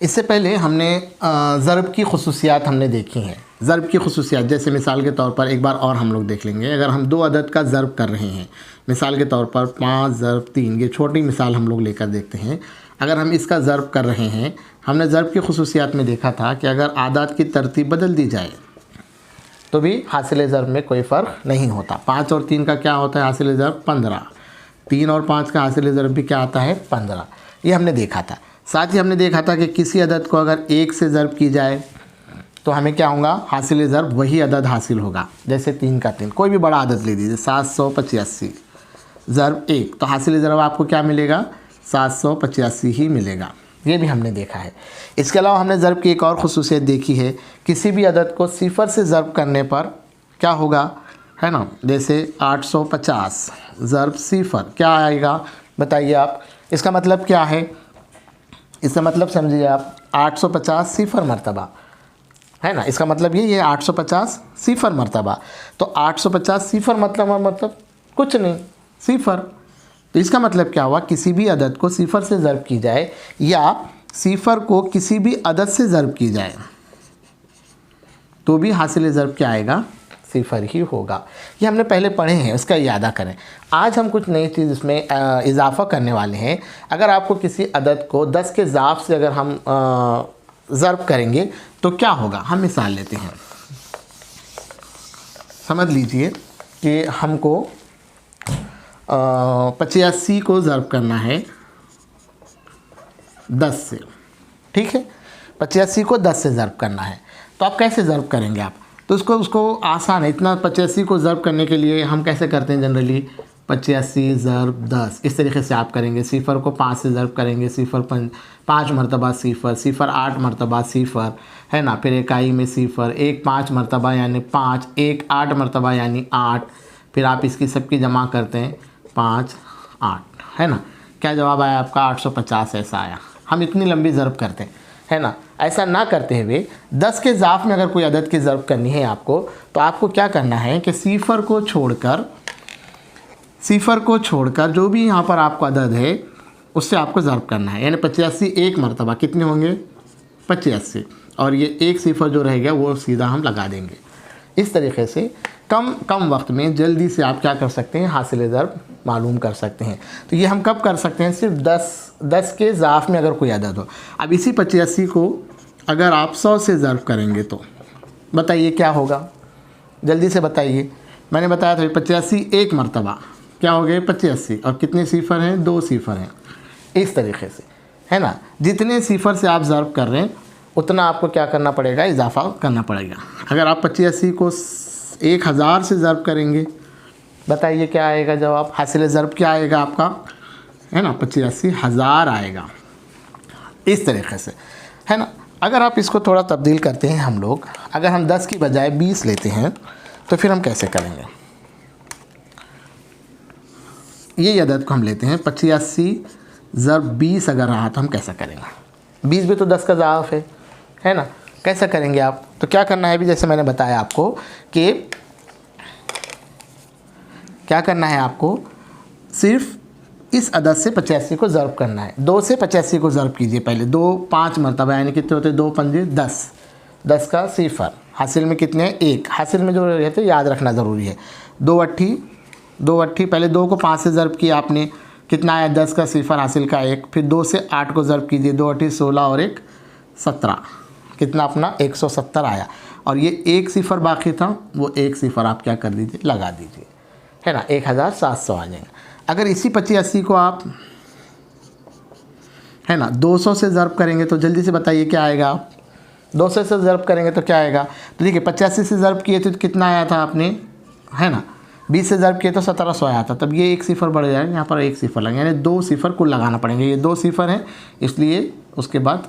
इससे पहले हमने ज़रब की खुसूसियात हमने देखी हैं। ज़रब की खुसूसियात जैसे मिसाल के तौर पर एक बार और हम लोग देख लेंगे। अगर हम 2 अदद का ज़रब कर रहे हैं, मिसाल के तौर पर 5 ज़रब 3, ये छोटी मिसाल हम लोग लेकर देखते हैं। अगर हम इसका ज़रब कर रहे हैं, हमने ज़रब की खुसूसियात में देखा था कि अगर आदात की तरतीब बदल दी जाए तो भी हासिल ज़रब में कोई फ़र्क नहीं होता। 5 और 3 का क्या होता है हासिल ज़रब 15, 3 और 5 का हासिल ज़रब भी क्या आता है 15, ये हमने देखा था। साथ ही हमने देखा था कि किसी अदद को अगर 1 से ज़रब की जाए तो हमें क्या होगा, हासिल ज़रब वही अदद हासिल होगा। जैसे 3 का 3, कोई भी बड़ा अदद ले लीजिए 785 ज़रब 1, तो हासिल ज़रब आपको क्या मिलेगा 785 ही मिलेगा। ये भी हमने देखा है। इसके अलावा हमने ज़रब की एक और खुसूसियत देखी है, किसी भी अदद को सिफ़र से ज़रब करने पर क्या होगा, है ना। जैसे 850 ज़रब सिफ़र क्या आएगा बताइए आप। इसका मतलब क्या है, इसका मतलब समझिए आप 850 सिफ़र मरतबा, है ना। इसका मतलब ये 850 सिफ़र मरतबा, तो 850 सिफ़र मतलब कुछ नहीं, सिफ़र। तो इसका मतलब क्या हुआ, किसी भी अदद को सिफ़र से ज़रब की जाए या सिफ़र को किसी भी अदद से ज़रब की जाए तो भी हासिल ज़रब क्या आएगा, सिफ़र ही होगा। ये हमने पहले पढ़े हैं, उसका यादा करें। आज हम कुछ नई चीज़ इसमें इजाफ़ा करने वाले हैं। अगर आपको किसी अदद को 10 के ज़ाफ़ से अगर हम ज़रब करेंगे तो क्या होगा, हम मिसाल लेते हैं। समझ लीजिए कि हमको 85 को ज़रब करना है 10 से, ठीक है। 85 को 10 से ज़रब करना है, तो आप कैसे ज़रब करेंगे आप, तो उसको आसान है इतना। 85 को ज़रब करने के लिए हम कैसे करते हैं जनरली, 85 ज़रब 10, इस तरीके से आप करेंगे। सिफ़र को 5 से ज़रब करेंगे, सिफ़र 5 मरतबा सिफ़र, सिफ़र 8 मरतबा सिफ़र, है ना। फिर इकाई में सिफ़र, 1 5 मरतबा यानी 5, 1 8 मरतबा यानी 8, फिर आप इसकी सबकी जमा करते हैं 5 8, है ना। क्या जवाब आया आपका 850 ऐसा आया। हम इतनी लंबी ज़रब करते हैं, है ना। ऐसा ना करते हुए 10 के ज़ाफ़ में अगर कोई अदद की ज़रब करनी है आपको, तो आपको क्या करना है कि सिफ़र को छोड़कर जो भी यहाँ पर आपको अदद है उससे आपको ज़रब करना है। यानी 85 एक मरतबा कितने होंगे 85, और ये एक सिफ़र जो रहेगा वो सीधा हम लगा देंगे। इस तरीके से कम वक्त में जल्दी से आप क्या कर सकते हैं, हासिल ज़रब मालूम कर सकते हैं। तो ये हम कब कर सकते हैं, सिर्फ 10 के ज़ाफ़ में अगर कोई अदद हो। अब इसी 85 को अगर आप 100 से ज़रब करेंगे तो बताइए क्या होगा, जल्दी से बताइए। मैंने बताया था 85 एक मरतबा क्या हो गए 85, और कितने सिफ़र हैं 2 सिफ़र हैं। इस तरीके से, है ना। जितने सिफ़र से आप ज़रब कर रहे हैं उतना आपको क्या करना पड़ेगा, इजाफ़ा करना पड़ेगा। अगर आप 85 को 1000 से ज़रब करेंगे, बताइए क्या आएगा जवाब, हासिल ज़रब क्या आएगा आपका, है ना 85,000 आएगा। इस तरीके से, है ना। अगर आप इसको थोड़ा तब्दील करते हैं हम लोग, अगर हम 10 की बजाय 20 लेते हैं तो फिर हम कैसे करेंगे। ये अदद को हम लेते हैं 85 ज़रब 20 अगर रहा तो हम कैसा करेंगे, 20 भी तो 10 का ज़ाफ़ है ना। कैसा करेंगे आप, तो क्या करना है, भी जैसे मैंने बताया आपको कि क्या करना है, आपको सिर्फ इस अदद से 85 को ज़रब करना है। 2 से 85 को ज़रब कीजिए पहले, 2 5 मरतबा यानी कितने होते हैं 2 पंजे 10, 10 का सिफ़र, हासिल में कितने हैं 1, हासिल में जो रहते याद रखना ज़रूरी है। 2 अट्ठी पहले 2 को 5 से ज़रब किया आपने, कितना आया 10 का सिफ़र हासिल का 1, फिर 2 से 8 को ज़रब कीजिए, 2 अट्ठी 16 और 1 17, कितना अपना 170 आया। और ये एक सिफ़र बाकी था, वो एक सिफ़र आप क्या कर दीजिए लगा दीजिए, है ना, 1700 आ जाएंगे। अगर इसी 85 को आप, है ना, 200 से ज़रब करेंगे तो जल्दी से बताइए क्या आएगा। 200 से ज़रब करेंगे तो क्या आएगा, तो देखिए 85 से ज़रब किए थे तो कितना आया था आपने, है ना। 20 से ज़रब किए तो 1700 आया था, तब ये एक सिफ़र बढ़ जाएगा, यहाँ पर एक सिफ़र लगेगा, यानी 2 सिफ़र कुल लगाना पड़ेंगे। ये 2 सिफ़र हैं इसलिए उसके बाद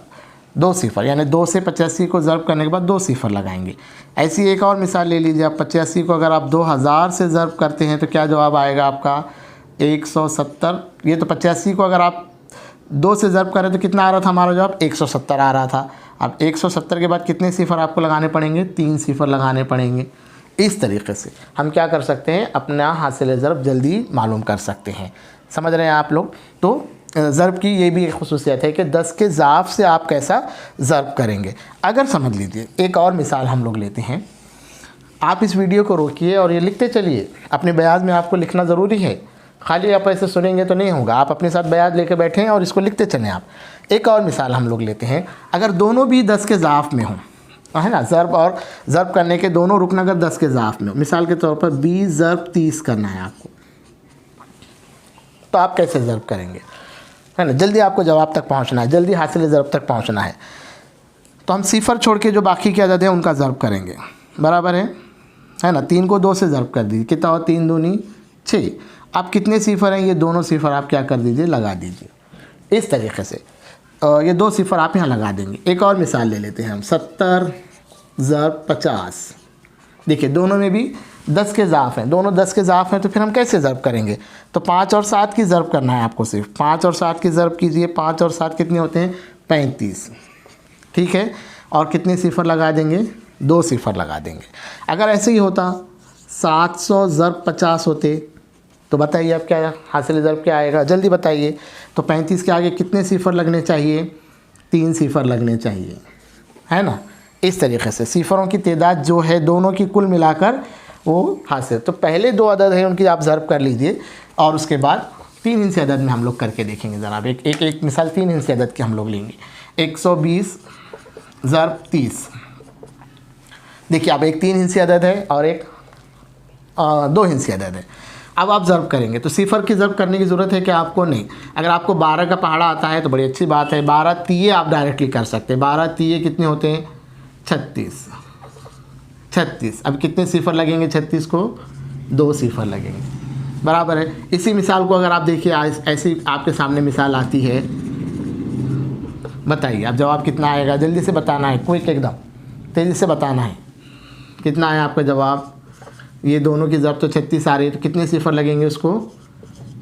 2 सिफ़र, यानी 2 से 85 को ज़रब करने के बाद 2 सिफ़र लगाएंगे। ऐसी एक और मिसाल ले लीजिए आप, 85 को अगर आप 2000 से ज़रब करते हैं तो क्या जवाब आएगा आपका 170। ये तो 85 को अगर आप 2 से ज़रब करें तो कितना आ रहा था हमारा जवाब 170 आ रहा था। अब 170 के बाद कितने सिफ़र आपको लगाने पड़ेंगे, 3 सिफ़र लगाने पड़ेंगे। इस तरीके से हम क्या कर सकते हैं, अपना हासिल ज़रब जल्दी मालूम कर सकते हैं। समझ रहे हैं आप लोग। तो ज़र्ब की ये भी एक खुसूसियत है कि 10 के ज़ाफ़ से आप कैसा ज़र्ब करेंगे। अगर समझ लीजिए, एक और मिसाल हम लोग लेते हैं। आप इस वीडियो को रोकिए और ये लिखते चलिए। अपने बयाज में आपको लिखना ज़रूरी है, खाली आप ऐसे सुनेंगे तो नहीं होगा। आप अपने साथ बयाज लेके बैठें और इसको लिखते चलें आप। एक और मिसाल हम लोग लेते हैं। अगर दोनों भी 10 के ज़ाफ़ में हों, है ना, ज़र्ब और ज़र्ब करने के दोनों रुकन अगर 10 के ज़ाफ़ में हो, मिसाल के तौर पर 20 ज़र्ब 30 करना है आपको, तो आप कैसे ज़र्ब करेंगे, है ना। जल्दी आपको जवाब तक पहुंचना है, जल्दी हासिल ज़र्ब तक पहुंचना है। तो हम सिफ़र छोड़ के जो बाकी के अदद हैं उनका ज़र्ब करेंगे, बराबर है ना। 3 को 2 से ज़र्ब कर दीजिए, कितना हो, 3 दूनी 6। अब कितने सिफ़र हैं, ये दोनों सिफ़र आप क्या कर दीजिए, लगा दीजिए इस तरीके से। ये 2 सिफ़र आप यहाँ लगा देंगे। एक और मिसाल ले लेते हैं हम, 70 ज़र्ब 50। देखिए दोनों में भी 10 के ज़ाफ़ हैं, दोनों 10 के ज़ाफ़ हैं, तो फिर हम कैसे ज़र्ब करेंगे। तो 5 और 7 की ज़र्ब करना है आपको, सिर्फ 5 और 7 की ज़र्ब कीजिए। 5 और 7 कितने होते हैं, 35, ठीक है। और कितने सिफ़र लगा देंगे, 2 सिफ़र लगा देंगे। अगर ऐसे ही होता 700 ज़र्ब 50 होते, तो बताइए अब क्या हासिल ज़र्ब क्या आएगा, जल्दी बताइए। तो 35 के आगे कितने सिफ़र लगने चाहिए, 3 सिफ़र लगने चाहिए, है ना। इस तरीके से सिफ़रों की तादाद जो है दोनों की कुल मिलाकर वो हासिल। तो पहले 2 अदद हैं उनकी आप ज़र्ब कर लीजिए, और उसके बाद 3 हिस्से अदद में हम लोग करके देखेंगे। ज़रा एक मिसाल 3 हिस्से अदद की हम लोग लेंगे। 120 ज़र्ब 30। देखिए अब एक 3 हिस्से अदद है और एक 2 हिस्से अदद है। अब आप ज़र्ब करेंगे तो सिफ़र की ज़र्ब करने की ज़रूरत है कि आपको नहीं। अगर आपको 12 का पहाड़ा आता है तो बड़ी अच्छी बात है। 12 तीये आप डायरेक्टली कर सकते हैं। 12 तीये कितने होते हैं, 36। अब कितने सिफ़र लगेंगे, 36 को 2 सिफ़र लगेंगे, बराबर है। इसी मिसाल को अगर आप देखिए, ऐसी आपके सामने मिसाल आती है, बताइए अब जवाब कितना आएगा, जल्दी से बताना है, क्विक एकदम तेज़ी से बताना है। कितना है आपका जवाब। ये दोनों की ज़र्ब तो 36 आ रही है, तो कितने सिफ़र लगेंगे उसको,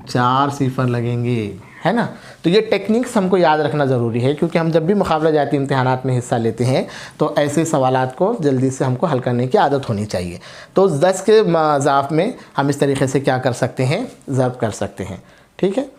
4 सिफ़र लगेंगे, है ना। तो ये टेक्निक्स हमको याद रखना ज़रूरी है, क्योंकि हम जब भी मुकाबला जाती इम्तिहानात में हिस्सा लेते हैं तो ऐसे सवालात को जल्दी से हमको हल करने की आदत होनी चाहिए। तो 10 के ज़ाफ़ में हम इस तरीके से क्या कर सकते हैं, ज़र्ब कर सकते हैं, ठीक है।